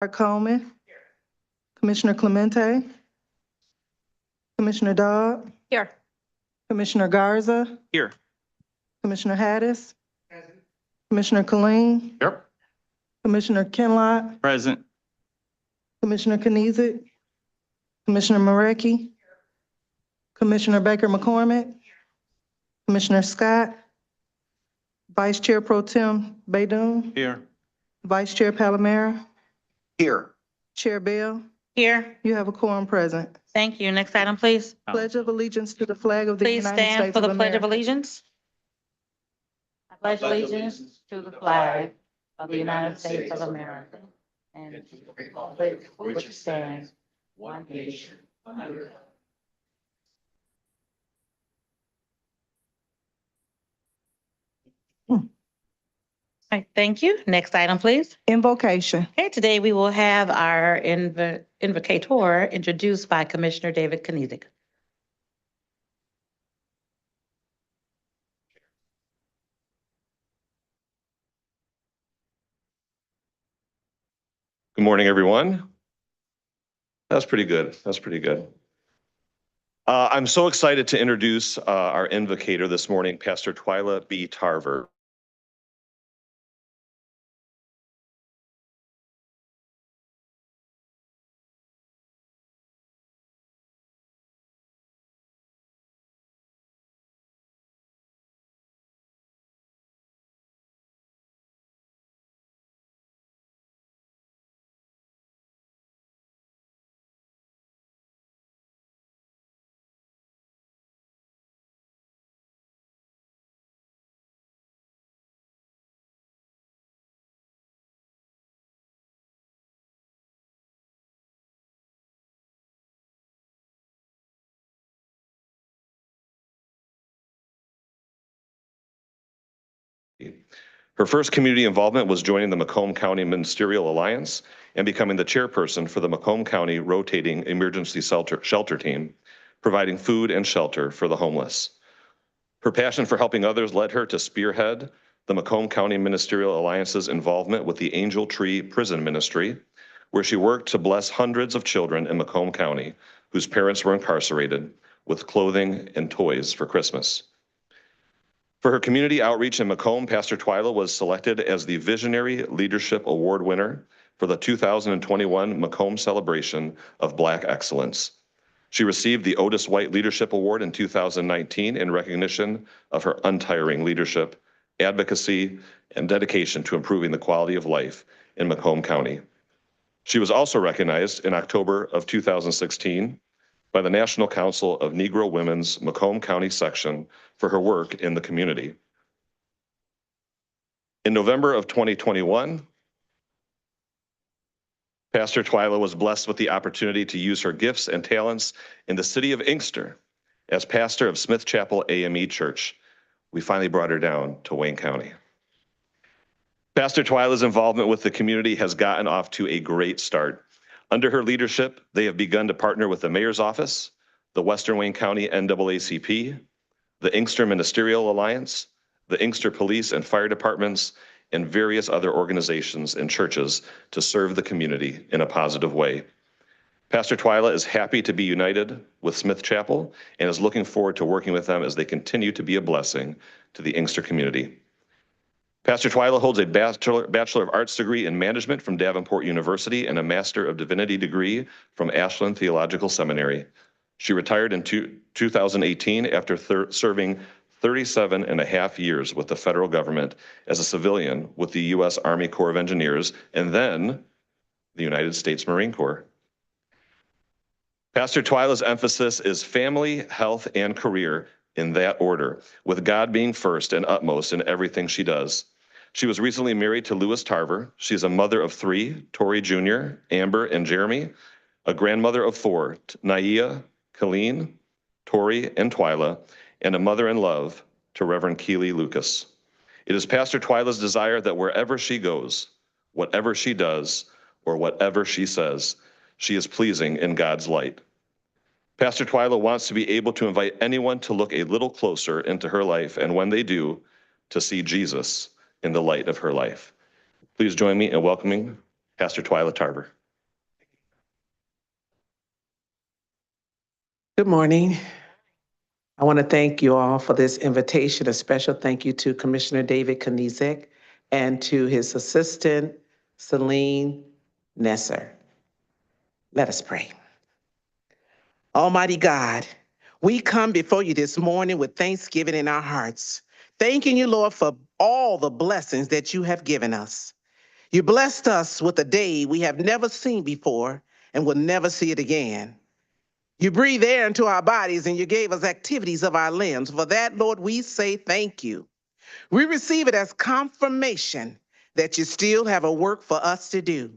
Art Coleman. Commissioner Clemente. Commissioner Dodd. Here. Commissioner Garza. Here. Commissioner Hattis. Commissioner Colleen. Yep. Commissioner Kinlott. Present. Commissioner Kenizik. Commissioner Marecki. Commissioner Baker McCormick. Commissioner Scott. Vice Chair Pro Tem Baydoun. Here. Vice Chair Palomero. Here. Chair Bell. Here. You have a quorum present. Thank you. Next item, please. Pledge of allegiance to the flag of the Please United stand States for of the Pledge of America. Allegiance. I pledge allegiance to the flag of the United States of America and to the republic for which it stands, one nation, under God. All right, thank you. Next item, please. Invocation. Okay, today we will have our invocator introduced by Commissioner David Kenizik. Good morning, everyone. That's pretty good. That's pretty good. I'm so excited to introduce our invocator this morning, Pastor Twyla B. Tarver. Her first community involvement was joining the Macomb County Ministerial Alliance and becoming the chairperson for the Macomb County Rotating Emergency Shelter Team, providing food and shelter for the homeless. Her passion for helping others led her to spearhead the Macomb County Ministerial Alliance's involvement with the Angel Tree Prison Ministry, where she worked to bless hundreds of children in Macomb County whose parents were incarcerated with clothing and toys for Christmas. For her community outreach in Macomb, Pastor Twyla was selected as the Visionary Leadership Award winner for the 2021 Macomb Celebration of Black Excellence. She received the Otis White Leadership Award in 2019 in recognition of her untiring leadership, advocacy, and dedication to improving the quality of life in Macomb County. She was also recognized in October of 2016 by the National Council of Negro Women's Macomb County section for her work in the community. In November of 2021, Pastor Twyla was blessed with the opportunity to use her gifts and talents in the city of Inkster as pastor of Smith Chapel AME Church. We finally brought her down to Wayne County. Pastor Twyla's involvement with the community has gotten off to a great start. Under her leadership, they have begun to partner with the Mayor's Office, the Western Wayne County NAACP, the Inkster Ministerial Alliance, the Inkster Police and Fire Departments, and various other organizations and churches to serve the community in a positive way. Pastor Twyla is happy to be united with Smith Chapel and is looking forward to working with them as they continue to be a blessing to the Inkster community. Pastor Twyla holds a Bachelor of Arts degree in management from Davenport University and a Master of Divinity degree from Ashland Theological Seminary. She retired in 2018 after serving 37 and a half years with the federal government as a civilian with the U.S. Army Corps of Engineers and then the United States Marine Corps. Pastor Twyla's emphasis is family, health, and career in that order, with God being first and utmost in everything she does. She was recently married to Lewis Tarver. She is a mother of 3, Tori Jr., Amber, and Jeremy, a grandmother of 4, Naia, Colleen, Tori, and Twyla, and a mother-in-love to Reverend Keely Lucas. It is Pastor Twyla's desire that wherever she goes, whatever she does, or whatever she says, she is pleasing in God's light. Pastor Twyla wants to be able to invite anyone to look a little closer into her life, and when they do, to see Jesus in the light of her life. Please join me in welcoming Pastor Twyla Tarver. Good morning. I want to thank you all for this invitation. A special thank you to Commissioner David Konizek and to his assistant, Celine Nesser. Let us pray. Almighty God, we come before you this morning with thanksgiving in our hearts, thanking you, Lord, for all the blessings that you have given us. You blessed us with a day we have never seen before and will never see it again. You breathe air into our bodies and you gave us activities of our limbs. For that, Lord, we say thank you. We receive it as confirmation that you still have a work for us to do.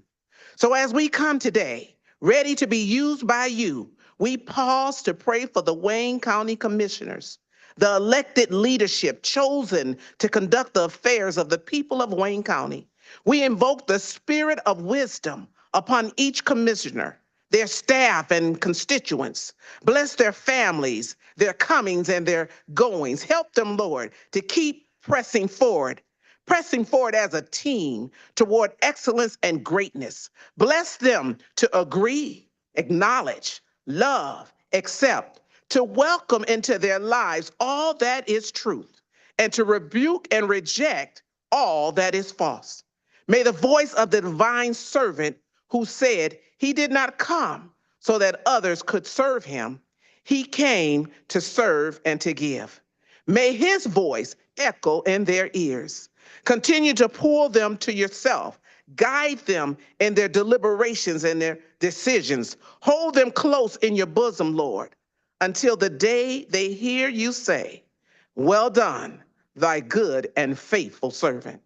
So as we come today, ready to be used by you, we pause to pray for the Wayne County Commissioners, the elected leadership chosen to conduct the affairs of the people of Wayne County. We invoke the spirit of wisdom upon each commissioner, their staff and constituents. Bless their families, their comings and their goings. Help them, Lord, to keep pressing forward as a team toward excellence and greatness. Bless them to agree, acknowledge, love, accept, to welcome into their lives all that is truth, and to rebuke and reject all that is false. May the voice of the divine servant who said he did not come so that others could serve him, he came to serve and to give. May his voice echo in their ears. Continue to pull them to yourself. Guide them in their deliberations and their decisions. Hold them close in your bosom, Lord, until the day they hear you say, "Well done, thy good and faithful servant."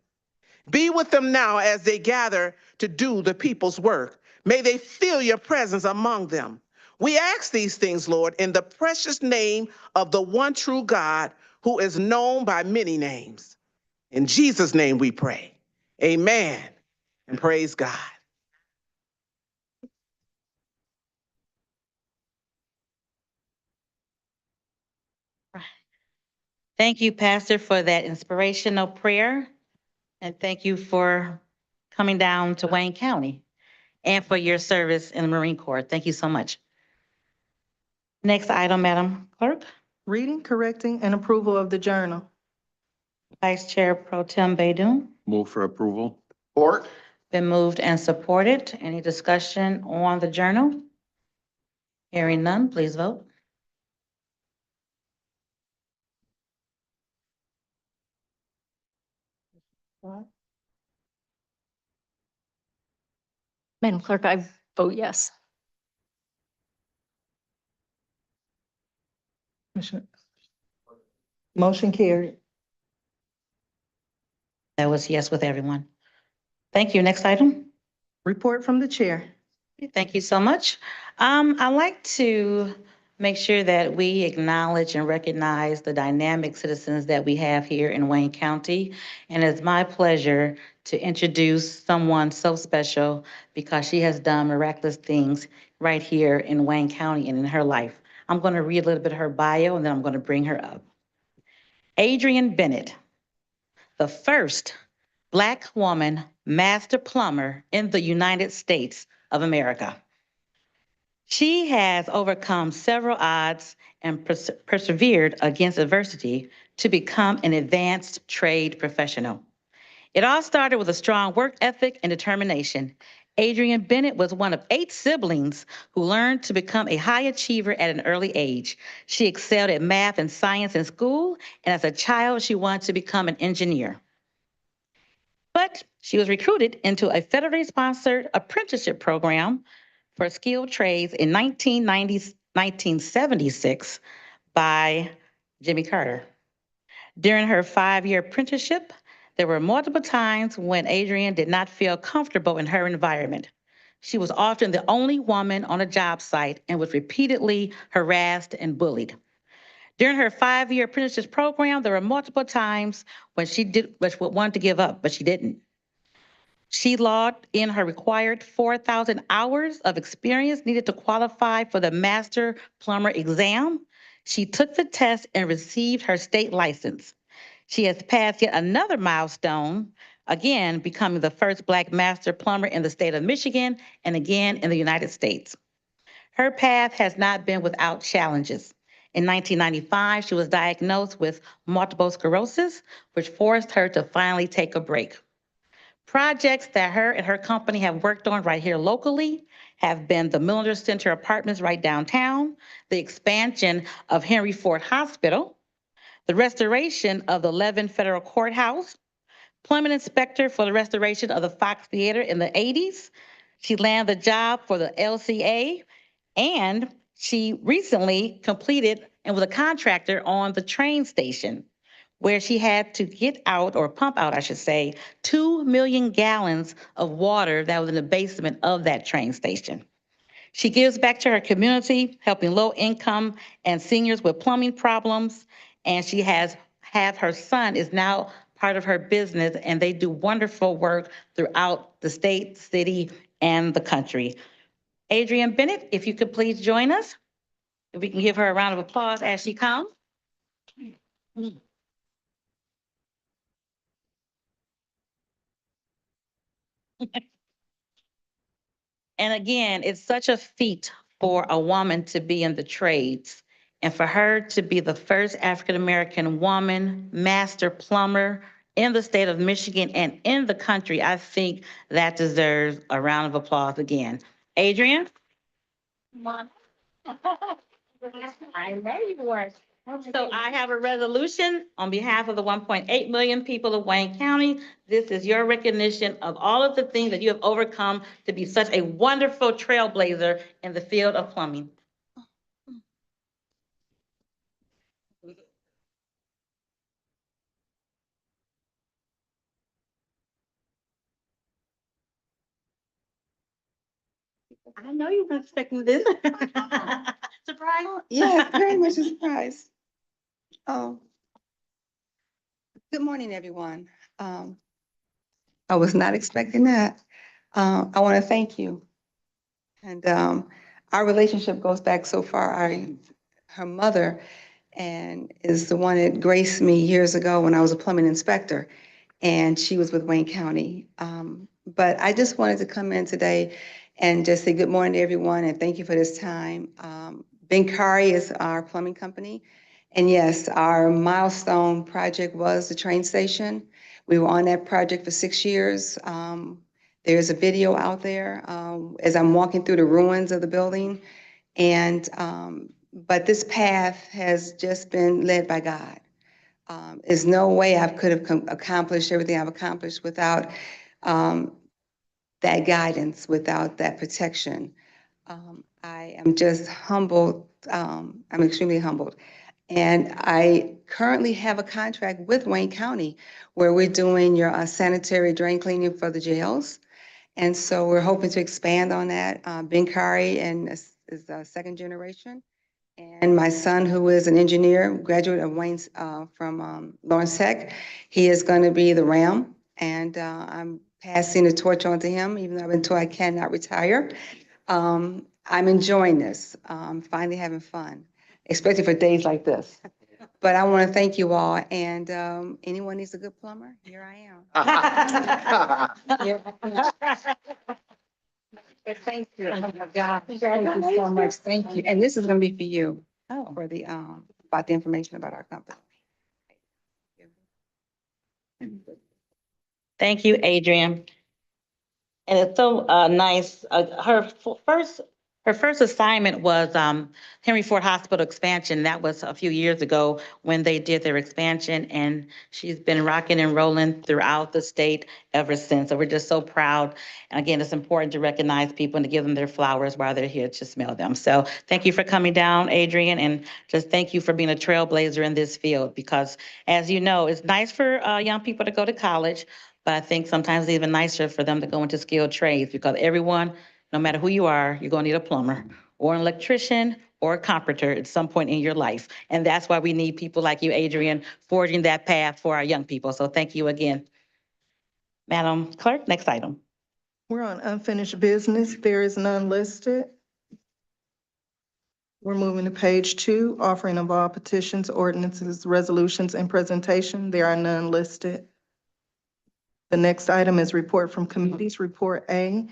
Be with them now as they gather to do the people's work. May they feel your presence among them. We ask these things, Lord, in the precious name of the one true God who is known by many names. In Jesus' name we pray. Amen. And praise God. Thank you, Pastor, for that inspirational prayer. And thank you for coming down to Wayne County and for your service in the Marine Corps. Thank you so much. Next item, Madam Clerk. Reading, correcting, and approval of the journal. Vice Chair Pro Tem Baydun. Move for approval. Support. Been moved and supported. Any discussion on the journal? Hearing none, please vote. Madam Clerk, I vote yes. Motion carried. That was yes with everyone. Thank you. Next item. Report from the chair. Thank you so much. I'd like to make sure that we acknowledge and recognize the dynamic citizens that we have here in Wayne County. And it's my pleasure to introduce someone so special because she has done miraculous things right here in Wayne County and in her life. I'm going to read a little bit of her bio and then I'm going to bring her up. Adrienne Bennett, the first Black woman master plumber in the United States of America. She has overcome several odds and persevered against adversity to become an advanced trade professional. It all started with a strong work ethic and determination. Adrienne Bennett was one of 8 siblings who learned to become a high achiever at an early age. She excelled at math and science in school, and as a child, she wanted to become an engineer. But she was recruited into a federally sponsored apprenticeship program for skilled trades in 1976 by Jimmy Carter. During her 5-year apprenticeship, there were multiple times when Adrienne did not feel comfortable in her environment. She was often the only woman on a job site and was repeatedly harassed and bullied. During her 5-year apprenticeship program, there were multiple times when she wanted to give up, but she didn't. She logged in her required 4,000 hours of experience needed to qualify for the Master Plumber exam. She took the test and received her state license. She has passed yet another milestone again, becoming the first Black master plumber in the state of Michigan and again in the United States. Her path has not been without challenges. In 1995, she was diagnosed with multiple sclerosis, which forced her to finally take a break. Projects that her and her company have worked on right here locally have been the Millender Center Apartments right downtown, the expansion of Henry Ford Hospital, the restoration of the Levin Federal Courthouse, plumbing inspector for the restoration of the Fox Theater in the 80s. She landed the job for the LCA, and she recently completed and was a contractor on the train station, where she had to get out, or pump out, I should say, 2 million gallons of water that was in the basement of that train station. She gives back to her community, helping low income and seniors with plumbing problems. And she has had her son is now part of her business, and they do wonderful work throughout the state, city, and the country. Adrienne Bennett, if you could please join us. If we can give her a round of applause as she comes. And again, it's such a feat for a woman to be in the trades and for her to be the first African-American woman master plumber in the state of Michigan and in the country. I think that deserves a round of applause again. Adrienne? I know you were. So I have a resolution on behalf of the 1.8 million people of Wayne County. This is your recognition of all of the things that you have overcome to be such a wonderful trailblazer in the field of plumbing. I know you were expecting this. Surprise? Yes, very much a surprise. Oh, good morning, everyone. I was not expecting that. I want to thank you. And our relationship goes back so far. Her mother and is the one that graced me years ago when I was a plumbing inspector, and she was with Wayne County. But I just wanted to come in today and just say good morning to everyone and thank you for this time. Benkari is our plumbing company. And yes, our milestone project was the train station. We were on that project for 6 years. There's a video out there as I'm walking through the ruins of the building. And, but this path has just been led by God. There's no way I could have accomplished everything I've accomplished without that guidance, without that protection. I am just humbled. I'm extremely humbled. And I currently have a contract with Wayne County where we're doing your sanitary drain cleaning for the jails. And so we're hoping to expand on that. Benkari and is the second generation. And my son, who is an engineer, graduate of Wayne's from Lawrence Tech, he is going to be the RAM. And I'm passing the torch on to him, even though I've been told I cannot retire. I'm enjoying this. I'm finally having fun, especially for days like this. But I want to thank you all. And anyone needs a good plumber, here I am. Thank you. Oh my God. Thank you so much. Thank you. And this is going to be for you, for the, about the information about our company. Thank you, Adrienne. And it's so nice. Her first assignment was Henry Ford Hospital expansion. That was a few years ago when they did their expansion, and she's been rocking and rolling throughout the state ever since. So we're just so proud. And again, it's important to recognize people and to give them their flowers while they're here to smell them. So thank you for coming down, Adrienne, and just thank you for being a trailblazer in this field, because as you know, it's nice for young people to go to college, but I think sometimes it's even nicer for them to go into skilled trades, because everyone, no matter who you are, you're gonna need a plumber or an electrician or a carpenter at some point in your life. And that's why we need people like you, Adrienne, forging that path for our young people. So thank you again. Madam Clerk, next item. We're on unfinished business. There is none listed. We're moving to page 2, offering of all petitions, ordinances, resolutions, and presentation. There are none listed. The next item is report from committees. Report A,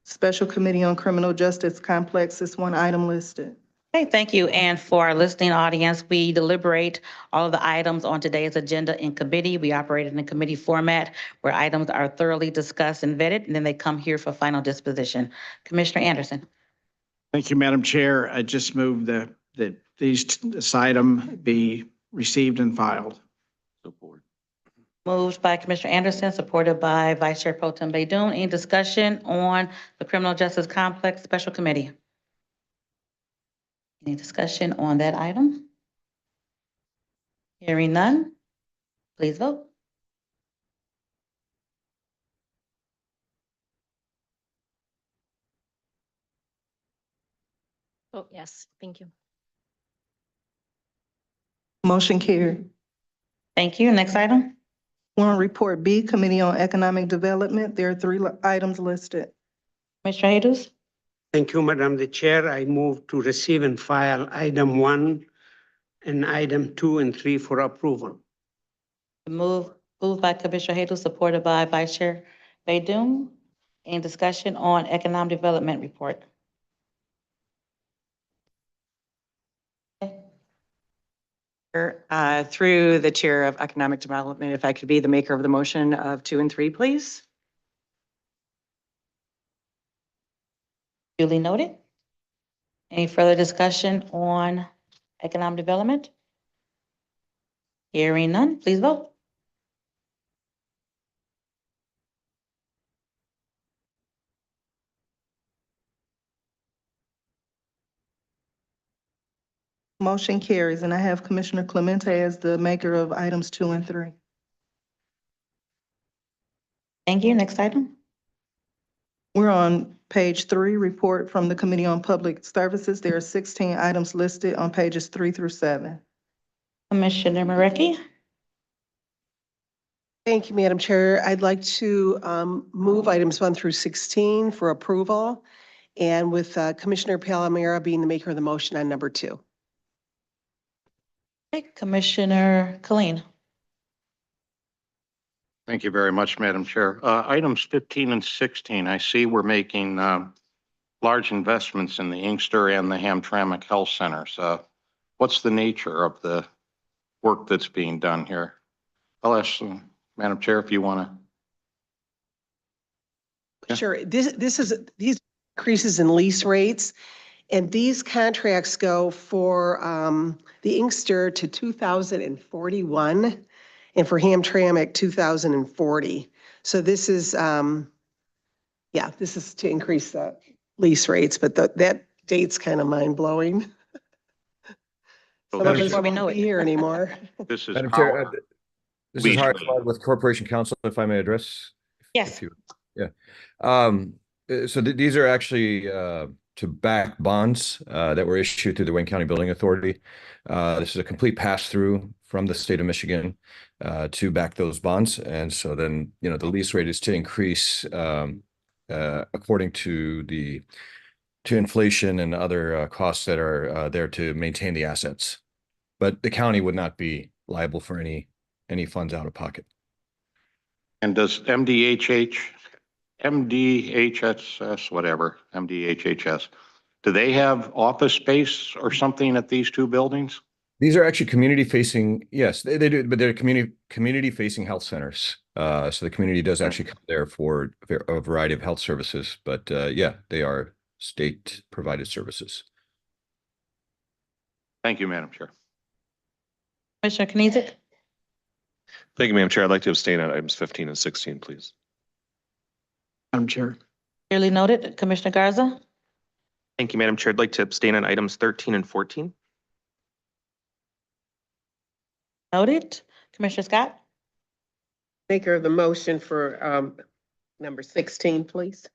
Special Committee on Criminal Justice Complex is one item listed. Okay, thank you. And for our listening audience, we deliberate all of the items on today's agenda in committee. We operate in a committee format where items are thoroughly discussed and vetted, and then they come here for final disposition. Commissioner Anderson. Thank you, Madam Chair. I just move that this item be received and filed. Support. Moved by Commissioner Anderson, supported by Vice Chair Pro Tem Baidoon. Any discussion on the Criminal Justice Complex Special Committee? Any discussion on that item? Hearing none, please vote. Vote yes. Thank you. Motion carried. Thank you. Next item. We're on report B, Committee on Economic Development. There are three items listed. Commissioner Haydos. Thank you, Madam the Chair. I move to receive and file item 1 and item 2 and 3 for approval. Moved by Commissioner Haydos, supported by Vice Chair Baidoon. Any discussion on Economic Development Report? Through the Chair of Economic Development, if I could be the maker of the motion of 2 and 3, please. Duly noted. Any further discussion on economic development? Hearing none, please vote. Motion carries, and I have Commissioner Clemente as the maker of items 2 and 3. Thank you. Next item. We're on page 3, report from the Committee on Public Services. There are 16 items listed on pages 3 through 7. Commissioner Marecki. Thank you, Madam Chair. I'd like to move items 1 through 16 for approval, and with Commissioner Palomera being the maker of the motion on number 2. Okay, Commissioner Colleen. Thank you very much, Madam Chair. Items 15 and 16, I see we're making large investments in the Inkster and the Hamtramck Health Centers. What's the nature of the work that's being done here? I'll ask Madam Chair if you want to. Sure. These increases in lease rates, and these contracts go for the Inkster to 2041. And for Hamtramck, 2040. So this is, this is to increase the lease rates, but that date's kind of mind-blowing. Some of us Before we know won't it. be here anymore. This is Madam Chair, our this lease is Howard rate. Flood with Corporation Counsel, if I may address. Yes. So these are actually to back bonds that were issued through the Wayne County Building Authority. This is a complete pass-through from the state of Michigan to back those bonds. And so then, the lease rate is to increase according to inflation and other costs that are there to maintain the assets. But the county would not be liable for any funds out of pocket. And does MDHHS, do they have office space or something at these two buildings? These are actually community facing, yes, they do, but they're community facing health centers. So the community does actually come there for a variety of health services, but they are state provided services. Thank you, Madam Chair. Commissioner Knizik. Thank you, Madam Chair. I'd like to abstain on items 15 and 16, please. Madam Chair. Duly noted. Commissioner Garza. Thank you, Madam Chair. I'd like to abstain on items 13 and 14. Noted. Commissioner Scott. Maker of the motion for number 16, please.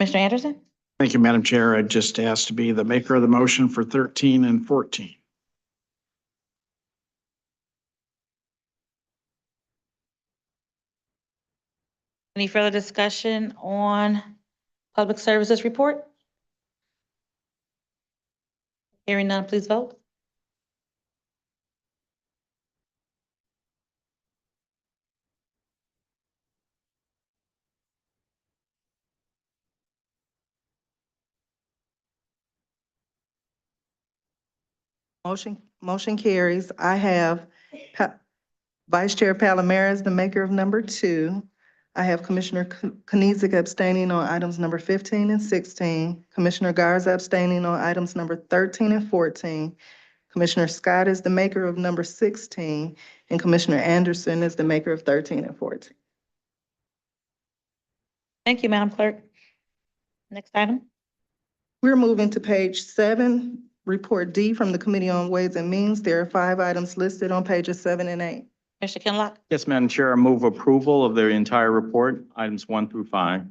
Commissioner Anderson. Thank you, Madam Chair. I just asked to be the maker of the motion for 13 and 14. Any further discussion on Public Services Report? Hearing none, please vote. Motion carries. I have Vice Chair Palomares, the maker of number 2. I have Commissioner Knizik abstaining on items number 15 and 16. Commissioner Garza abstaining on items number 13 and 14. Commissioner Scott is the maker of number 16, and Commissioner Anderson is the maker of 13 and 14. Thank you, Madam Clerk. Next item. We're moving to page 7, Report D from the Committee on Ways and Means. There are 5 items listed on pages 7 and 8. Commissioner Kinlock. Yes, Madam Chair, I move approval of the entire report, items 1 through 5.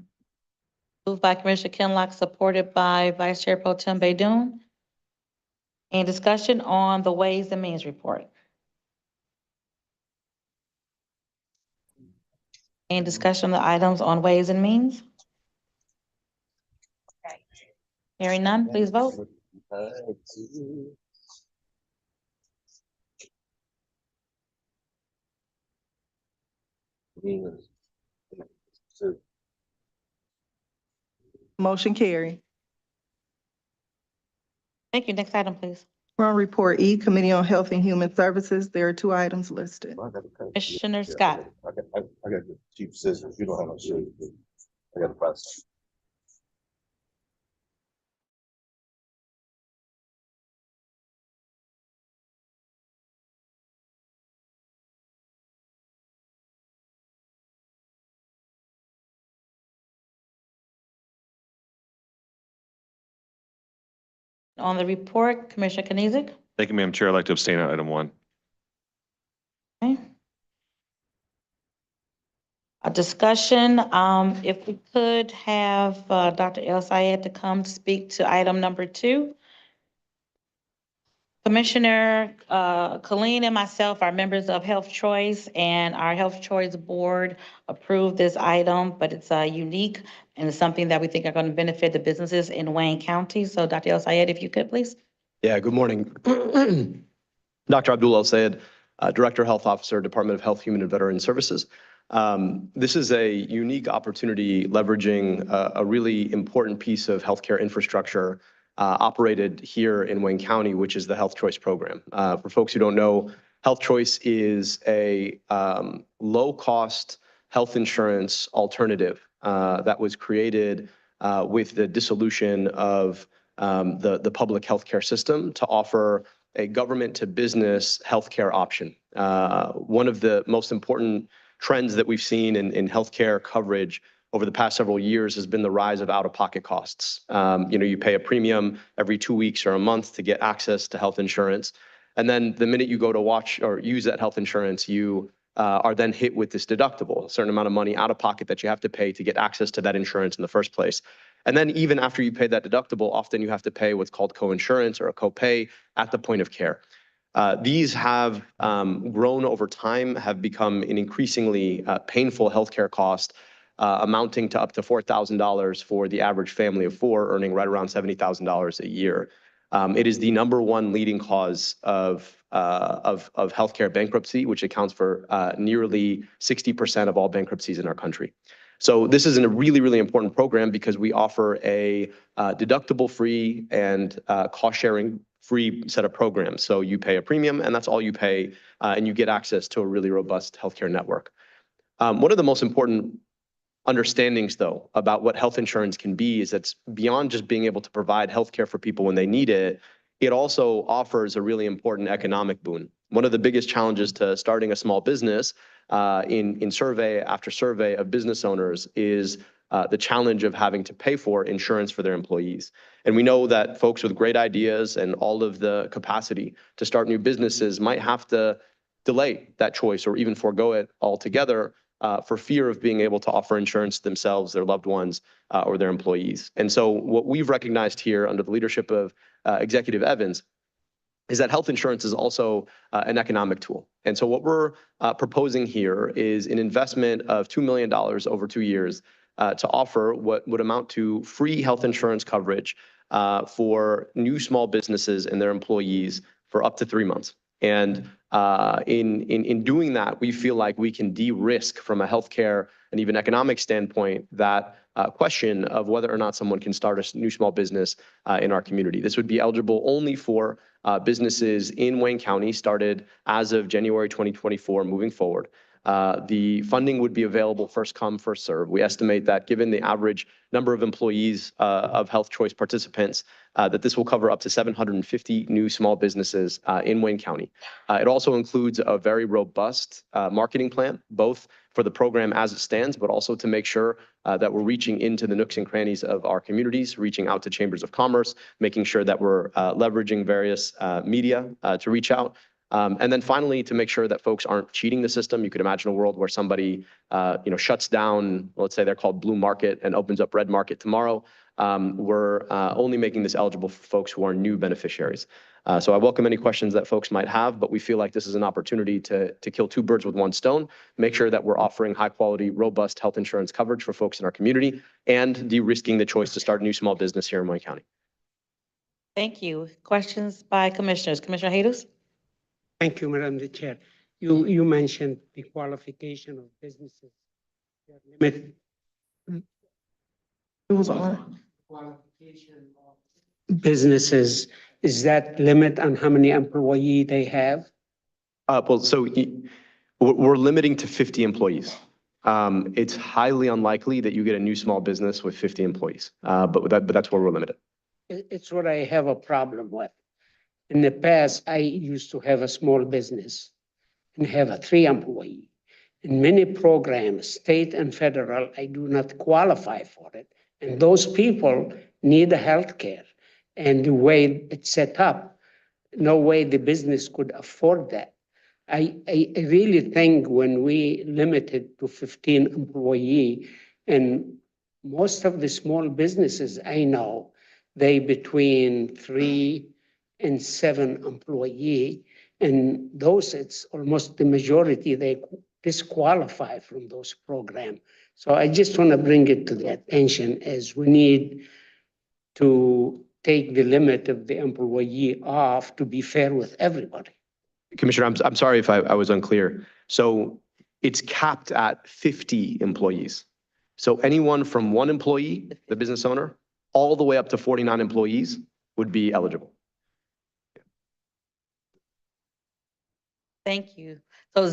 Moved by Commissioner Kinlock, supported by Vice Chair Pro Tem Baydoun. Any discussion on the Ways and Means report? Any discussion on the items on Ways and Means? Hearing none, please vote. Motion carried. Thank you. Next item, please. We're on Report E, Committee on Health and Human Services. There are 2 items listed. Commissioner Scott. I got the cheap scissors. You don't have no scissors. I got the process. On the report, Commissioner Knizik. Thank you, Madam Chair. I'd like to abstain on item 1. Okay. A discussion, if we could have Dr. El Sayed to come to speak to item number 2. Commissioner Colleen and myself are members of Health Choice, and our Health Choice Board approved this item, but it's unique and it's something that we think are going to benefit the businesses in Wayne County. So Dr. El Sayed, if you could, please. Yeah, good morning. Dr. Abdul El Sayed, Director Health Officer, Department of Health, Human and Veteran Services. This is a unique opportunity leveraging a really important piece of healthcare infrastructure operated here in Wayne County, which is the Health Choice program. For folks who don't know, Health Choice is a low-cost health insurance alternative that was created with the dissolution of the public healthcare system to offer a government-to-business healthcare option. One of the most important trends that we've seen in healthcare coverage over the past several years has been the rise of out-of-pocket costs. You pay a premium every 2 weeks or a month to get access to health insurance. And then the minute you go to watch or use that health insurance, you are then hit with this deductible, a certain amount of money out of pocket that you have to pay to get access to that insurance in the first place. And then even after you pay that deductible, often you have to pay what's called co-insurance or a copay at the point of care. These have grown over time, have become an increasingly painful healthcare cost, amounting to up to $4,000 for the average family of 4, earning right around $70,000 a year. It is the #1 leading cause of healthcare bankruptcy, which accounts for nearly 60% of all bankruptcies in our country. So this is a really, really important program because we offer a deductible-free and cost-sharing-free set of programs. So you pay a premium, and that's all you pay, and you get access to a really robust healthcare network. One of the most important understandings, though, about what health insurance can be is it's beyond just being able to provide healthcare for people when they need it. It also offers a really important economic boon. One of the biggest challenges to starting a small business in survey after survey of business owners is the challenge of having to pay for insurance for their employees. And we know that folks with great ideas and all of the capacity to start new businesses might have to delay that choice or even forego it altogether for fear of being able to offer insurance to themselves, their loved ones, or their employees. And so what we've recognized here under the leadership of Executive Evans is that health insurance is also an economic tool. And so what we're proposing here is an investment of $2 million over 2 years to offer what would amount to free health insurance coverage for new small businesses and their employees for up to 3 months. And in doing that, we feel like we can de-risk from a healthcare and even economic standpoint that question of whether or not someone can start a new small business in our community. This would be eligible only for businesses in Wayne County started as of January 2024 moving forward. The funding would be available first come, first serve. We estimate that given the average number of employees of Health Choice participants, that this will cover up to 750 new small businesses in Wayne County. It also includes a very robust marketing plan, both for the program as it stands, but also to make sure that we're reaching into the nooks and crannies of our communities, reaching out to chambers of commerce, making sure that we're leveraging various media to reach out. And then finally, to make sure that folks aren't cheating the system. You could imagine a world where somebody, shuts down, let's say they're called Blue Market, and opens up Red Market tomorrow. We're only making this eligible for folks who are new beneficiaries. So I welcome any questions that folks might have, but we feel like this is an opportunity to kill two birds with one stone, make sure that we're offering high quality, robust health insurance coverage for folks in our community, and de-risking the choice to start a new small business here in Wayne County. Thank you. Questions by commissioners? Commissioner Haydos? Thank you, Madam the Chair. You mentioned the qualification of businesses. Limit It was on. qualification of businesses, is that limit on how many employees they have? We're limiting to 50 employees. It's highly unlikely that you get a new small business with 50 employees, but that's where we're limited. It's what I have a problem with. In the past, I used to have a small business and have a 3 employee. In many programs, state and federal, I do not qualify for it. And those people need a health care. And the way it's set up, no way the business could afford that. I really think when we limit it to 15 employee, and most of the small businesses I know, they between 3 and 7 employee, and those, it's almost the majority, they disqualify from those programs. So I just want to bring it to the attention as we need to take the limit of the employee off to be fair with everybody. Commissioner, I'm sorry if I was unclear. So it's capped at 50 employees. So anyone from 1 employee, the business owner, all the way up to 49 employees would be eligible. Thank you. So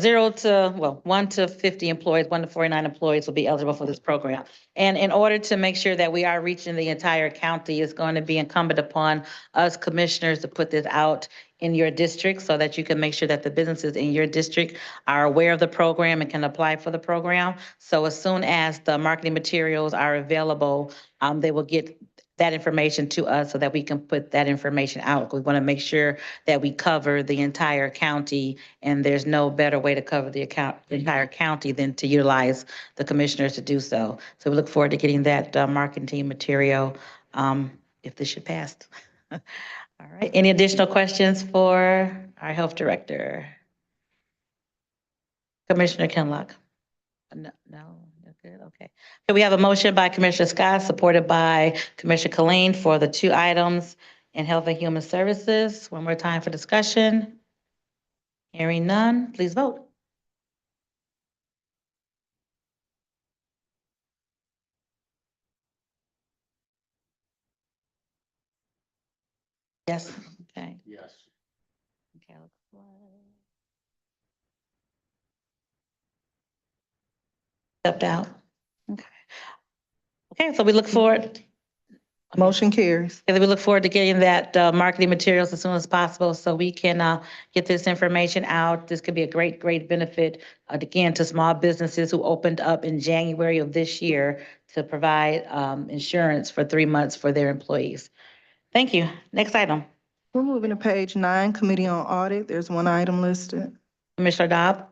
1 to 50 employees, 1 to 49 employees will be eligible for this program. And in order to make sure that we are reaching the entire county, it's going to be incumbent upon us commissioners to put this out in your district so that you can make sure that the businesses in your district are aware of the program and can apply for the program. So as soon as the marketing materials are available, they will get that information to us so that we can put that information out. We want to make sure that we cover the entire county, and there's no better way to cover the entire county than to utilize the commissioners to do so. So we look forward to getting that marketing material if this should pass. All right. Any additional questions for our health director? Commissioner Kinlock? No. Good, okay. So we have a motion by Commissioner Scott, supported by Commissioner Colleen for the 2 items in Health and Human Services. One more time for discussion. Hearing none, please vote. Yes, okay. Yes. Okay, looks like- Stepped out. Okay. Okay, so we look forward. Motion carries. And we look forward to getting that marketing materials as soon as possible so we can get this information out. This could be a great benefit, again, to small businesses who opened up in January of this year to provide insurance for 3 months for their employees. Thank you. Next item. We're moving to page 9, Committee on Audit. There's 1 item listed. Commissioner Dobb.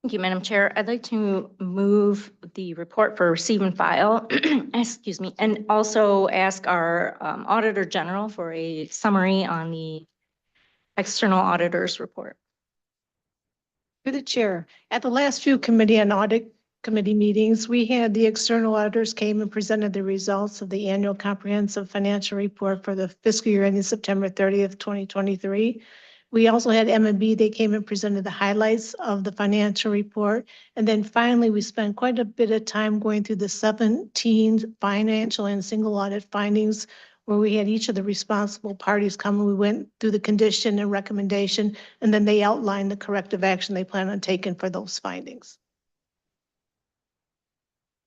Thank you, Madam Chair. I'd like to move the report for receive and file, excuse me, and also ask our Auditor General for a summary on the external auditor's report. Through the chair, at the last few committee and audit committee meetings, we had the external auditors came and presented the results of the annual comprehensive financial report for the fiscal year ending September 30th, 2023. We also had M&B, they came and presented the highlights of the financial report. And then finally, we spent quite a bit of time going through the 17 financial and single audit findings where we had each of the responsible parties come and we went through the condition and recommendation, and then they outlined the corrective action they plan on taking for those findings.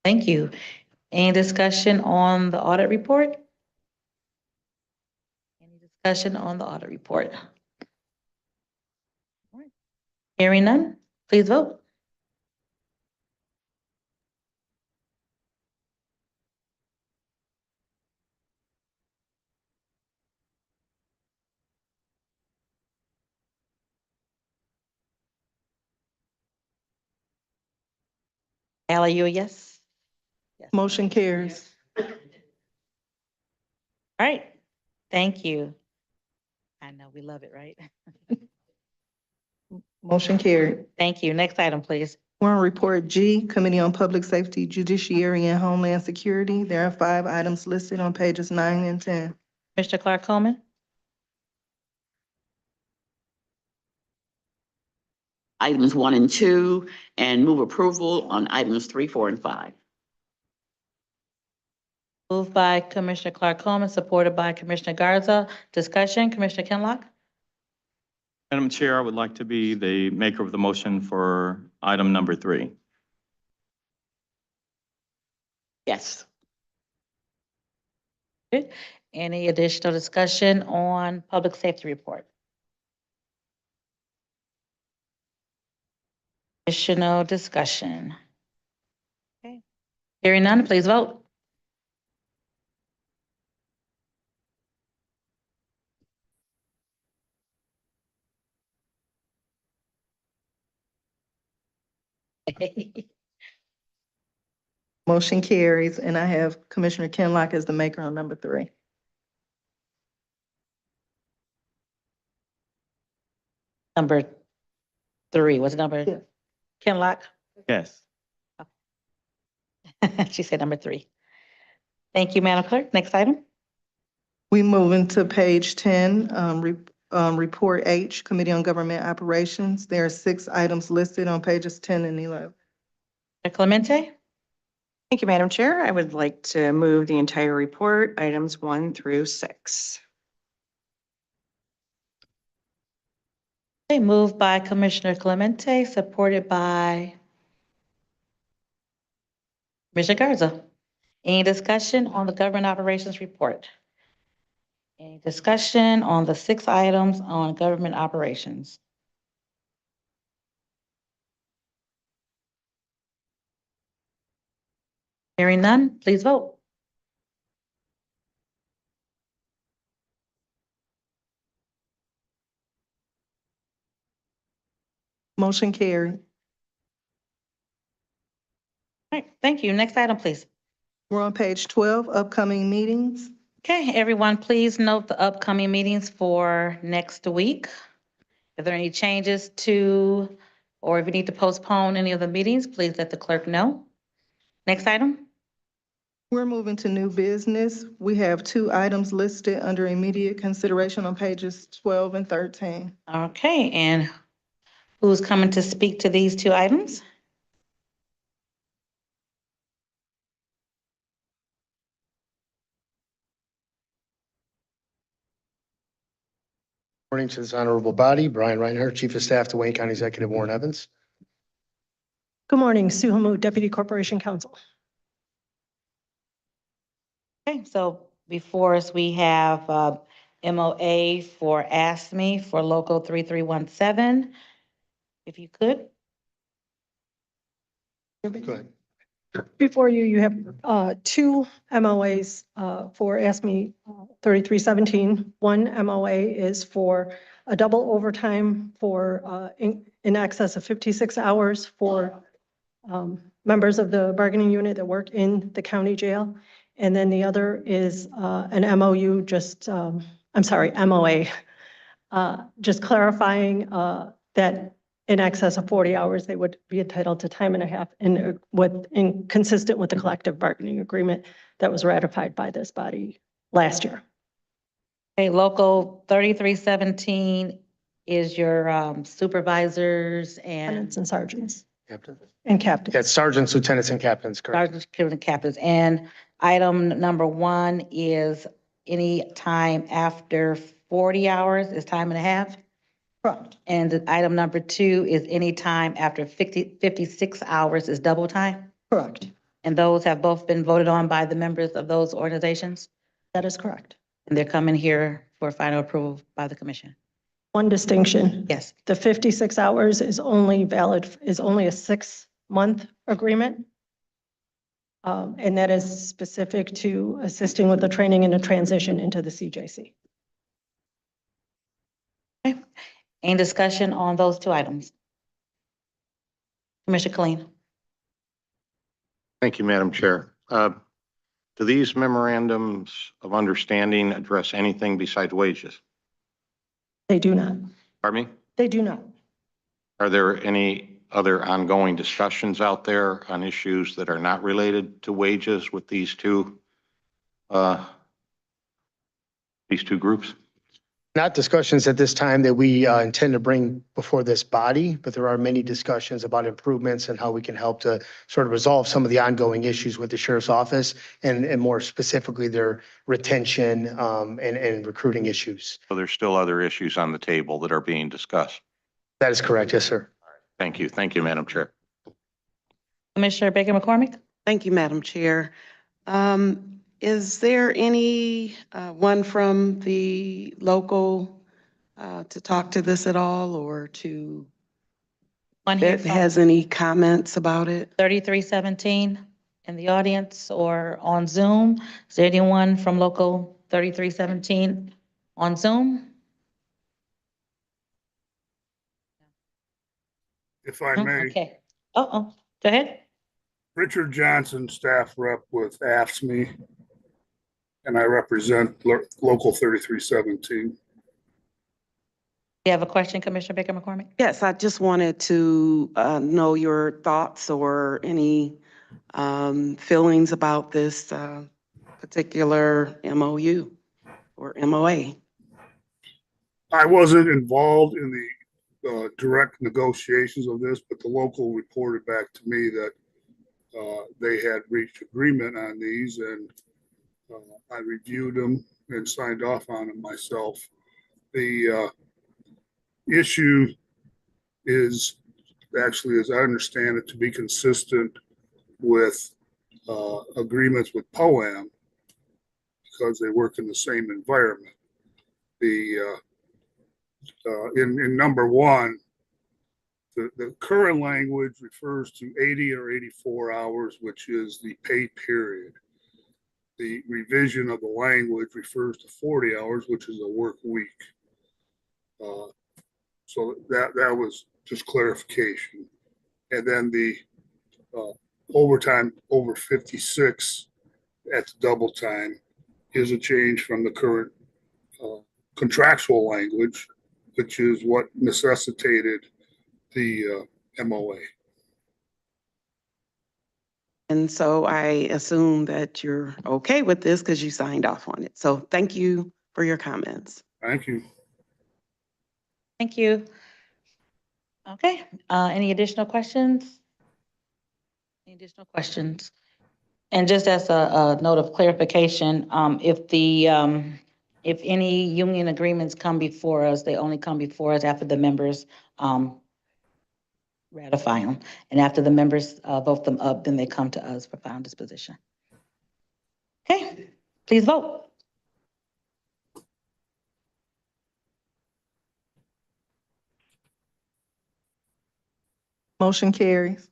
Thank you. Any discussion on the audit report? Any discussion on the audit report? Hearing none, please vote. Al, are you a yes? Yes. Motion carries. All right, thank you. I know, we love it, right? Motion carried. Thank you. Next item, please. We're on report G, Committee on Public Safety, Judiciary, and Homeland Security. There are 5 items listed on pages 9 and 10. Mr. Clark Coleman? Items 1 and 2, and move approval on items 3, 4, and 5. Moved by Commissioner Clark Coleman, supported by Commissioner Garza. Discussion, Commissioner Kinlock? Madam Chair, I would like to be the maker of the motion for item number 3. Yes. Any additional discussion on public safety report? Additional discussion. Okay. Hearing none, please vote. Motion carries, and I have Commissioner Kinlock as the maker on number 3. Number 3, what's the number? Yeah. Kinlock? Yes. She said number 3. Thank you, Madam Clerk. Next item. We move into page 10, report H, Committee on Government Operations. There are 6 items listed on pages 10 and 11. Mr. Clemente? Thank you, Madam Chair. I would like to move the entire report, items 1 through 6. Okay, moved by Commissioner Clemente, supported by Commissioner Garza. Any discussion on the government operations report? Any discussion on the 6 items on government operations? Hearing none, please vote. Motion carried. All right, thank you. Next item, please. We're on page 12, upcoming meetings. Okay, everyone, please note the upcoming meetings for next week. If there are any changes to, or if you need to postpone any of the meetings, please let the clerk know. Next item. We're moving to new business. We have 2 items listed under immediate consideration on pages 12 and 13. Okay, and who's coming to speak to these 2 items? Morning to this honorable body. Brian Reinhardt, Chief of Staff to Wayne County Executive Warren Evans. Good morning, Sue Hamud, Deputy Corporation Counsel. Okay, so before us, we have MOA for ASME for Local 3317. If you could. Go ahead. Before you, you have 2 MOAs for ASME 3317. One MOA is for a double overtime for in excess of 56 hours for members of the bargaining unit that work in the county jail. And then the other is an MOU, MOA, just clarifying that in excess of 40 hours, they would be entitled to time and a half consistent with the collective bargaining agreement that was ratified by this body last year. Okay, Local 3317 is your supervisors and Lieutenants and sergeants Captain. and captains. Yeah, sergeants, lieutenants, and captains, correct. sergeants, and captains. And item number 1 is any time after 40 hours is time and a half. Correct. And the item number 2 is any time after 56 hours is double time. Correct. And those have both been voted on by the members of those organizations. That is correct. And they're coming here for final approval by the commission. One distinction. Yes. The 56 hours is only valid, is only a 6-month agreement. And that is specific to assisting with the training and the transition into the CJC. Okay. Any discussion on those 2 items? Commissioner Kleen. Thank you, Madam Chair. Do these memorandums of understanding address anything besides wages? They do not. Pardon me? They do not. Are there any other ongoing discussions out there on issues that are not related to wages with these two groups? Not discussions at this time that we intend to bring before this body, but there are many discussions about improvements and how we can help to sort of resolve some of the ongoing issues with the sheriff's office and more specifically their retention and recruiting issues. So there's still other issues on the table that are being discussed. That is correct. Yes, sir. Thank you. Thank you, Madam Chair. Commissioner Baker McCormick. Thank you, Madam Chair. Is there any one from the local to talk to this at all or to that has any comments about it? 3317 in the audience or on Zoom. Is there anyone from local 3317 on Zoom? If I may. Okay. Go ahead. Richard Johnson, staff rep with AFSCME, and I represent local 3317. You have a question, Commissioner Baker McCormick? Yes, I just wanted to know your thoughts or any feelings about this particular MOU or MOA. I wasn't involved in the direct negotiations of this, but the local reported back to me that they had reached agreement on these, and I reviewed them and signed off on them myself. The issue is actually, as I understand it, to be consistent with agreements with POAM because they work in the same environment. The in number 1, the current language refers to 80 or 84 hours, which is the pay period. The revision of the language refers to 40 hours, which is a work week. So that was just clarification. And then the overtime over 56 at the double time is a change from the current contractual language, which is what necessitated the MOA. And so I assume that you're okay with this because you signed off on it. So thank you for your comments. Thank you. Thank you. Okay, any additional questions? Any additional questions? And just as a note of clarification, if any union agreements come before us, they only come before us after the members ratify them. And after the members vote them up, then they come to us for final disposition. Okay, please vote. Motion carries.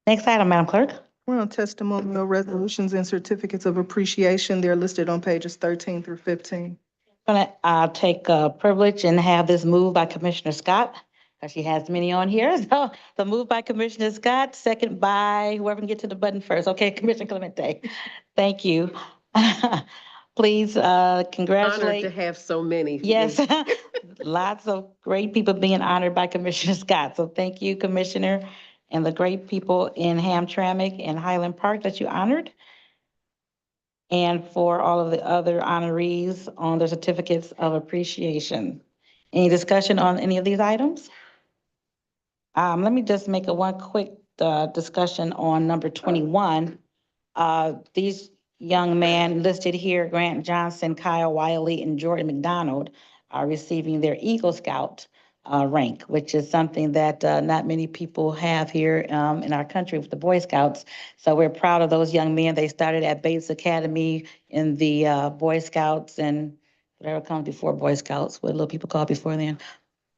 Next item, Madam Clerk. We're on testimonial resolutions and certificates of appreciation. They're listed on pages 13 through 15. I'm gonna take privilege and have this moved by Commissioner Scott, because she has many on here. So the move by Commissioner Scott, second by whoever can get to the button first. Okay, Commissioner Clemente. Thank you. Please congratulate. Honored to have so many. Yes, lots of great people being honored by Commissioner Scott. So thank you, Commissioner, and the great people in Hamtramck and Highland Park that you honored. and for all of the other honorees on their certificates of appreciation. Any discussion on any of these items? Let me just make one quick discussion on number 21. These young men listed here, Grant Johnson, Kyle Wiley, and Jordan McDonald, are receiving their Eagle Scout rank, which is something that not many people have here in our country with the Boy Scouts. So we're proud of those young men. They started at Bates Academy in the Boy Scouts and whatever comes before Boy Scouts, what little people call it before then.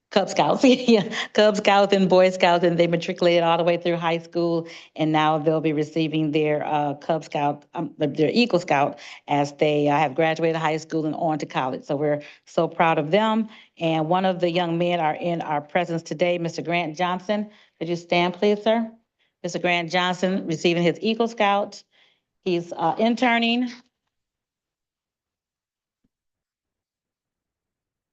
Cub Scouts, yeah, Cub Scouts and Boy Scouts, and they matriculated all the way through high school, and now they'll be receiving their Cub Scout, their Eagle Scout, as they have graduated high school and on to college. So we're so proud of them. And one of the young men are in our presence today, Mr. Grant Johnson. Could you stand, please, sir? Mr. Grant Johnson receiving his Eagle Scout. He's interning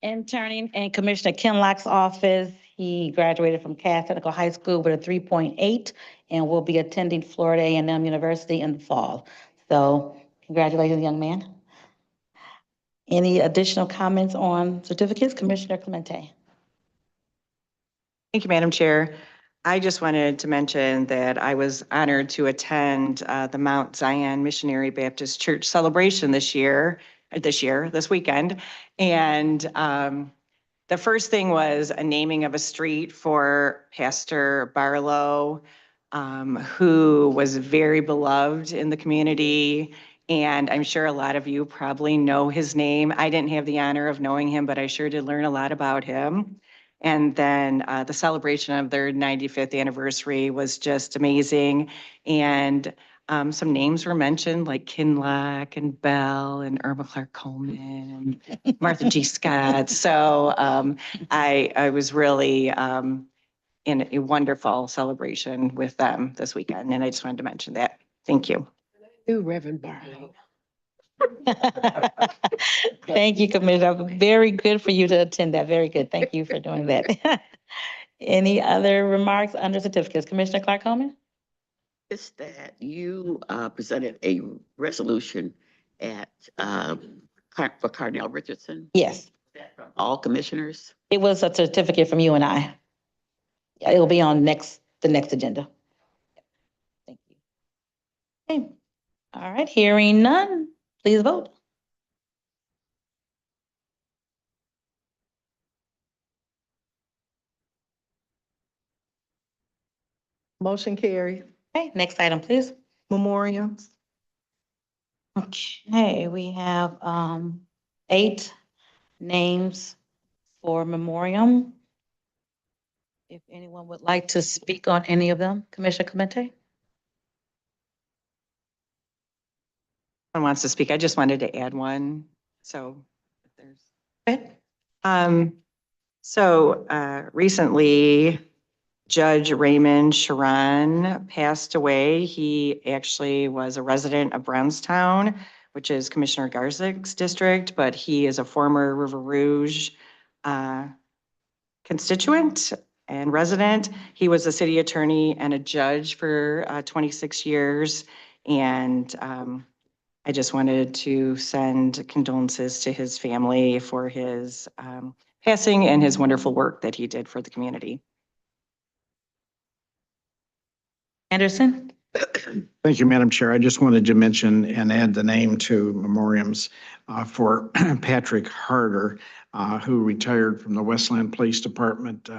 in Commissioner Kinlock's office. He graduated from Cass Technical High School with a 3.8 and will be attending Florida A&M University in the fall. So congratulations, young man. Any additional comments on certificates? Commissioner Clemente. Thank you, Madam Chair. I just wanted to mention that I was honored to attend the Mount Zion Missionary Baptist Church celebration this weekend. And the first thing was a naming of a street for Pastor Barlow, who was very beloved in the community. And I'm sure a lot of you probably know his name. I didn't have the honor of knowing him, but I sure did learn a lot about him. And then the celebration of their 95th anniversary was just amazing. And some names were mentioned like Kinlock and Bell and Irma Clark Coleman and Martha G. Scott. So I was really in a wonderful celebration with them this weekend. And I just wanted to mention that. Thank you. Ooh, Reverend Barlow. Thank you, Commissioner. Very good for you to attend that. Very good. Thank you for doing that. Any other remarks under certificates? Commissioner Clark Coleman? It's that you presented a resolution at for Cardinal Richardson. Yes. All commissioners. It was a certificate from you and I. Yeah, it'll be on the next agenda. Thank you. Okay. All right, hearing none, please vote. Motion carries. Okay, next item, please. Memoriams. Okay, we have 8 names for memoriam. If anyone would like to speak on any of them, Commissioner Clemente? Someone wants to speak. I just wanted to add one. So if there's. Okay. Recently, Judge Raymond Sharon passed away. He actually was a resident of Brownstown, which is Commissioner Garzick's district, but he is a former River Rouge constituent and resident. He was a city attorney and a judge for 26 years. And I just wanted to send condolences to his family for his passing and his wonderful work that he did for the community. Anderson? Thank you, Madam Chair. I just wanted to mention and add the name to memoriams for Patrick Harder, who retired from the Westland Police Department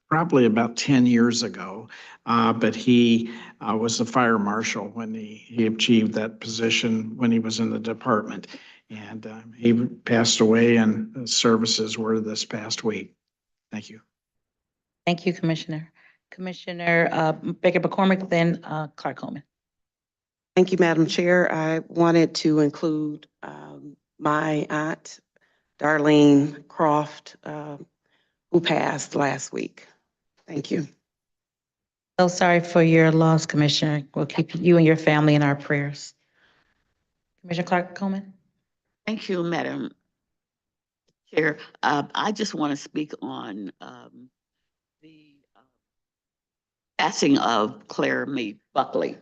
probably about 10 years ago. But he was the fire marshal when he achieved that position when he was in the department. And he passed away, and his services were this past week. Thank you. Thank you, Commissioner. Commissioner Baker McCormick, then Clark Coleman. Thank you, Madam Chair. I wanted to include my aunt, Darlene Croft, who passed last week. Thank you. So sorry for your loss, Commissioner. We'll keep you and your family in our prayers. Commissioner Clark Coleman. Thank you, Madam Chair. I just want to speak on the passing of Claire May Buckley.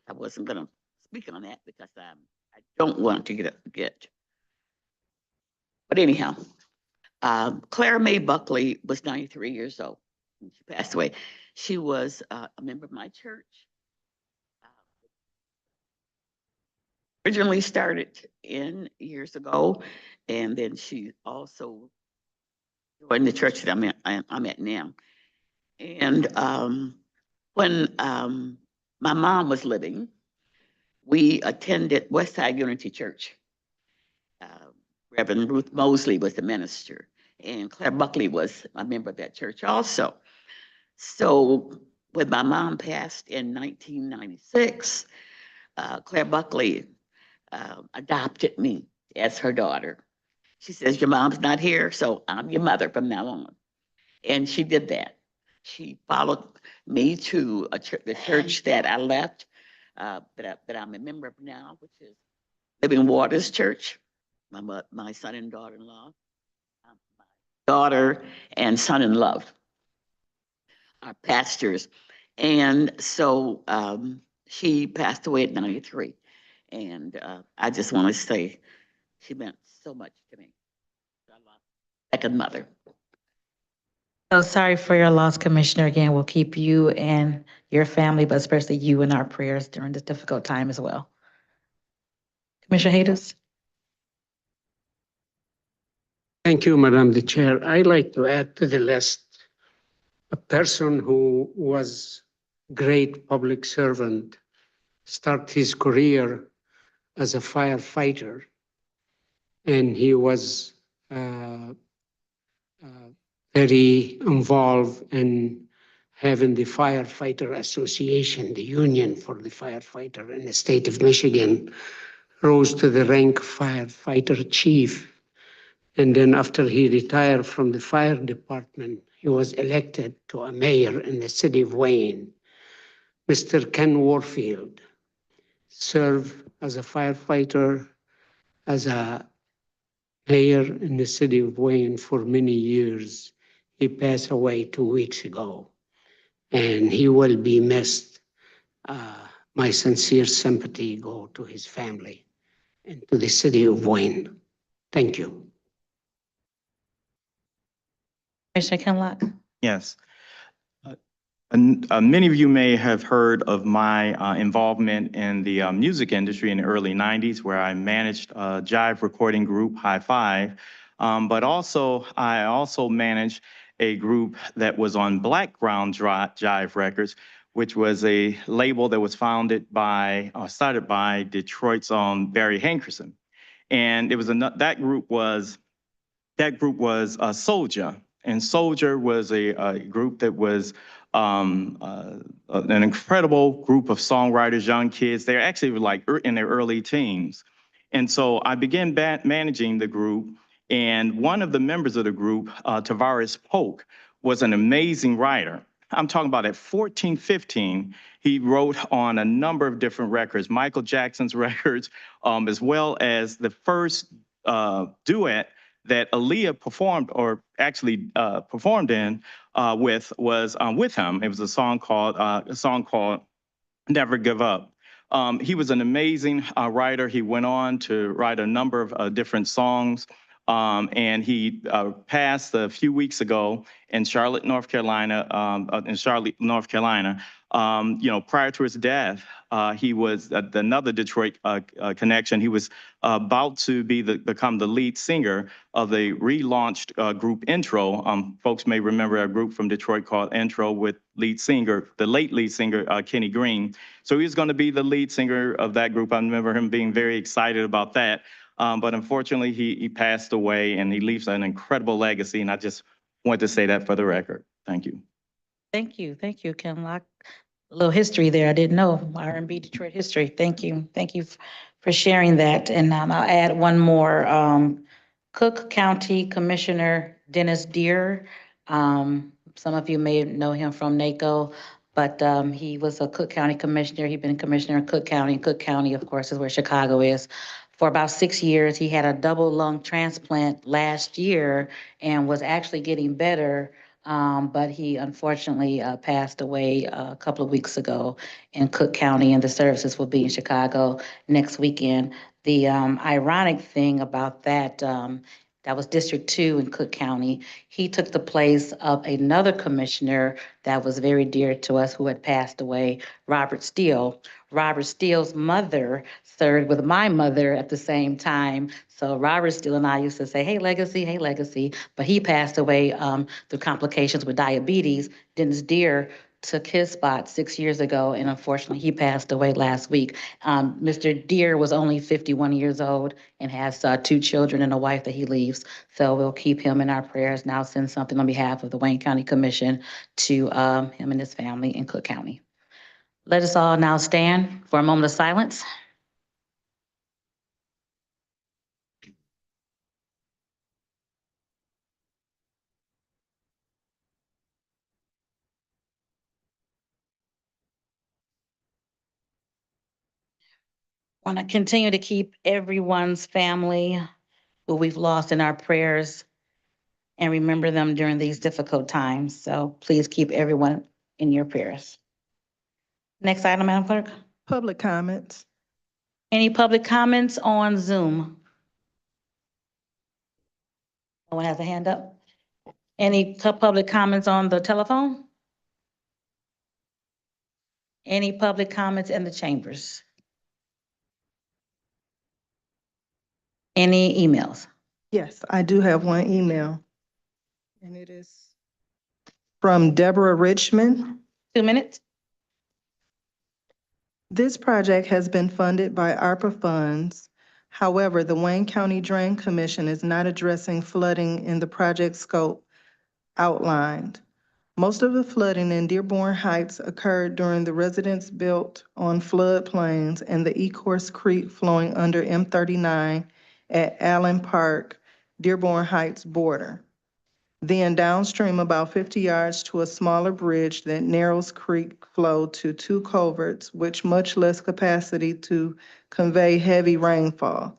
I wasn't going to speak on that because I'm I don't want to get. But anyhow, Clara Mae Buckley was 93 years old when she passed away. She was a member of my church. Originally started in years ago, and then she also joined the church that I'm at now. And when my mom was living, we attended Westside Unity Church. Reverend Ruth Mosley was the minister, and Claire Buckley was a member of that church also. So when my mom passed in 1996, Claire Buckley adopted me as her daughter. She says, your mom's not here, so I'm your mother from now on. And she did that. She followed me to the church that I left, that I'm a member of now, which is Living Waters Church. My son and daughter-in-law, my daughter and son-in-law are pastors. And so she passed away at 93. And I just want to say she meant so much to me. I lost a second mother. So sorry for your loss, Commissioner. Again, we'll keep you and your family, but especially you in our prayers during this difficult time as well. Commissioner Hayes? Thank you, Madam the Chair. I'd like to add to the list a person who was great public servant, start his career as a firefighter, and he was very involved in having the Firefighter Association, the union for the firefighter in the state of Michigan, rose to the rank firefighter chief. And then after he retired from the fire department, he was elected to a mayor in the city of Wayne. Mr. Ken Warfield served as a firefighter, as a mayor in the city of Wayne for many years. He passed away 2 weeks ago, and he will be missed. My sincere sympathy go to his family and to the city of Wayne. Thank you. Commissioner Kinlock? Yes. Many of you may have heard of my involvement in the music industry in the early 90s, where I managed a jive recording group, High Five. But I also managed a group that was on Blackground Jive Records, which was a label that was started by Detroit's own Barry Hankerson. And it was that group was Soldier. And Soldier was a group that was an incredible group of songwriters, young kids. They're actually like in their early teens. And so I began managing the group. And one of the members of the group, Tavares Polk, was an amazing writer. I'm talking about at 14, 15, he wrote on a number of different records, Michael Jackson's records, as well as the first duet that Aaliyah performed, or actually performed in with him. It was a song called Never Give Up. He was an amazing writer. He went on to write a number of different songs. And he passed a few weeks ago in Charlotte, North Carolina. Prior to his death, he was another Detroit connection. He was about to become the lead singer of the relaunched group Intro. Folks may remember a group from Detroit called Intro with the late lead singer, Kenny Green. So he was going to be the lead singer of that group. I remember him being very excited about that. But unfortunately, he passed away, and he leaves an incredible legacy. And I just want to say that for the record. Thank you. Thank you, Kinlock. A little history there. I didn't know R&B Detroit history. Thank you for sharing that. And I'll add one more. Cook County Commissioner Dennis Deere. Some of you may know him from NACO, but he was a Cook County Commissioner. He's been Commissioner in Cook County. Cook County, of course, is where Chicago is. For about 6 years, he had a double lung transplant last year and was actually getting better. But he unfortunately passed away a couple of weeks ago in Cook County, and the services will be in Chicago next weekend. The ironic thing about that, that was District 2 in Cook County. He took the place of another commissioner that was very dear to us who had passed away, Robert Steele. Robert Steele's mother served with my mother at the same time. So Robert Steele and I used to say, hey, Legacy, hey, Legacy. But he passed away through complications with diabetes. Dennis Deere took his spot 6 years ago, and unfortunately, he passed away last week. Mr. Deere was only 51 years old and has 2 children and a wife that he leaves. So we'll keep him in our prayers. Now send something on behalf of the Wayne County Commission to him and his family in Cook County. Let us all now stand for a moment of silence. Want to continue to keep everyone's family who we've lost in our prayers and remember them during these difficult times. So please keep everyone in your prayers. Next item, Madam Clerk. Public comments. Any public comments on Zoom? No one has a hand up? Any public comments on the telephone? Any public comments in the chambers? Any emails? Yes, I do have one email. And it is from Deborah Richmond. 2 minutes. This project has been funded by ARPA funds. However, the Wayne County Drain Commission is not addressing flooding in the project scope outlined. Most of the flooding in Dearborn Heights occurred during the residence built on floodplains and the Ecorse Creek flowing under M39 at Allen Park, Dearborn Heights border. Then downstream about 50 yards to a smaller bridge that narrows creek flow to 2 culverts, which much less capacity to convey heavy rainfall.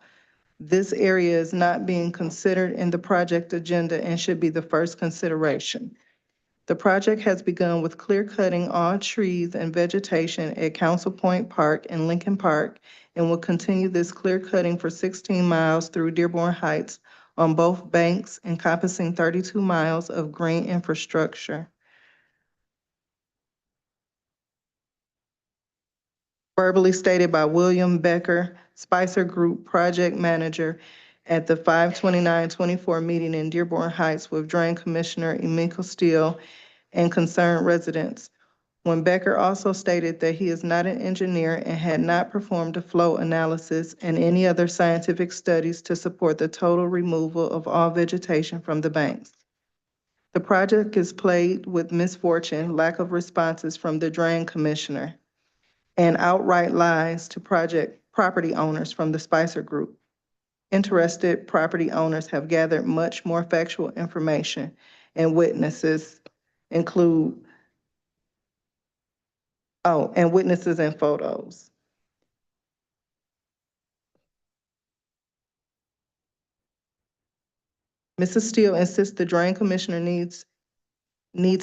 This area is not being considered in the project agenda and should be the first consideration. The project has begun with clear cutting all trees and vegetation at Council Point Park and Lincoln Park and will continue this clear cutting for 16 miles through Dearborn Heights on both banks, encompassing 32 miles of green infrastructure. Verbally stated by William Becker, Spicer Group Project Manager at the 5/29/24 meeting in Dearborn Heights with Drain Commissioner Emiko Steele and concerned residents. When Becker also stated that he is not an engineer and had not performed a flow analysis and any other scientific studies to support the total removal of all vegetation from the banks. The project is plagued with misfortune, lack of responses from the Drain Commissioner, and outright lies to project property owners from the Spicer Group. Interested property owners have gathered much more factual information, and witnesses include witnesses and photos. Mrs. Steele insists the Drain Commissioner needs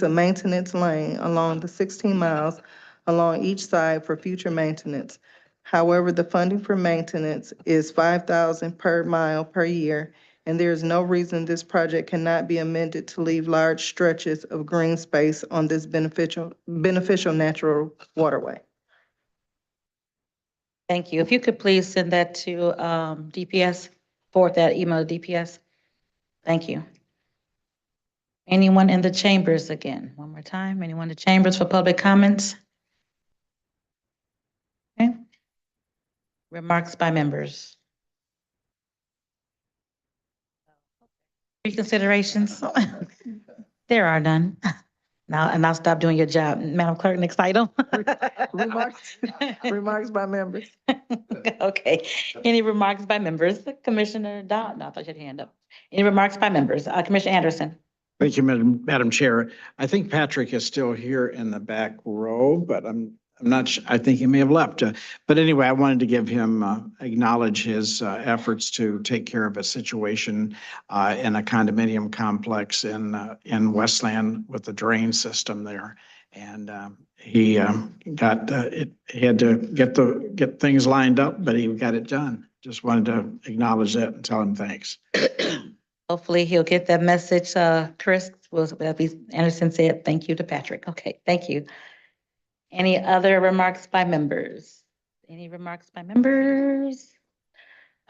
a maintenance lane along the 16 miles along each side for future maintenance. However, the funding for maintenance is $5,000 per mile per year, and there is no reason this project cannot be amended to leave large stretches of green space on this beneficial natural waterway. Thank you. If you could please send that to DPS, forward that email to DPS. Thank you. Anyone in the chambers again? One more time. Anyone in the chambers for public comments? Okay. Remarks by members. Reconsiderations? There are none. Now, and I'll stop doing your job. Madam Clerk, next item. Remarks by members. Okay. Any remarks by members? Commissioner Dodd, no, I thought you had your hand up. Any remarks by members? Commissioner Anderson. Thank you, Madam Chair. I think Patrick is still here in the back row, but I'm not sure. I think he may have left. But anyway, I wanted to give him, acknowledge his efforts to take care of a situation in a condominium complex in Westland with the drain system there. And he got it. He had to get things lined up, but he got it done. just wanted to acknowledge that and tell him thanks. Hopefully he'll get that message. Chris, Anderson said, thank you to Patrick. Okay, thank you. Any other remarks by members? Any remarks by members?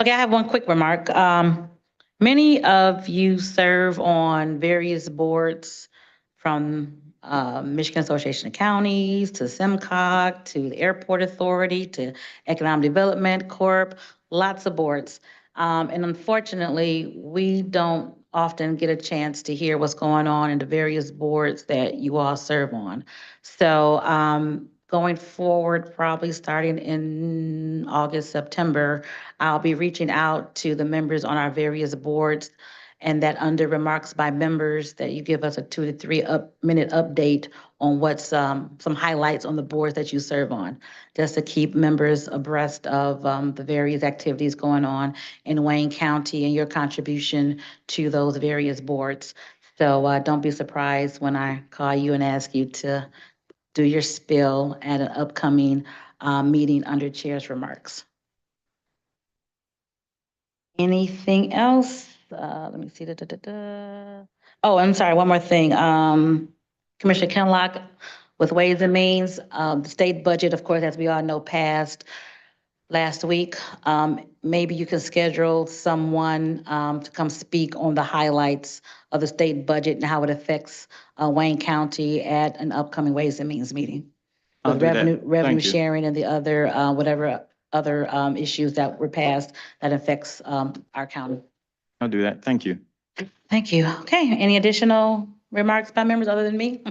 Okay, I have one quick remark. Many of you serve on various boards from Michigan Association of Counties to SIMCOG to the Airport Authority to Economic Development Corp, lots of boards. And unfortunately, we don't often get a chance to hear what's going on in the various boards that you all serve on. So going forward, probably starting in August, September, I'll be reaching out to the members on our various boards, and that under remarks by members, that you give us a 2 to 3 minute update on what's some highlights on the boards that you serve on, just to keep members abreast of the various activities going on in Wayne County and your contribution to those various boards. So don't be surprised when I call you and ask you to do your spill at an upcoming meeting under chair's remarks. Anything else? Let me see. Oh, I'm sorry, one more thing. Commissioner Kenlock with Ways and Means, the state budget, of course, as we all know, passed last week. Maybe you can schedule someone to come speak on the highlights of the state budget and how it affects Wayne County at an upcoming Ways and Means meeting. I'll With do that. revenue Thank you. sharing and the other, whatever other issues that were passed that affects our county. I'll do that. Thank you. Thank you. Okay, any additional remarks by members other than me?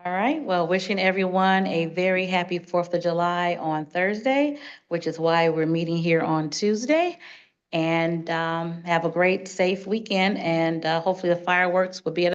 All right, well, wishing everyone a very happy 4th of July on Thursday, which is why we're meeting here on Tuesday. And have a great, safe weekend, and hopefully the fireworks will be at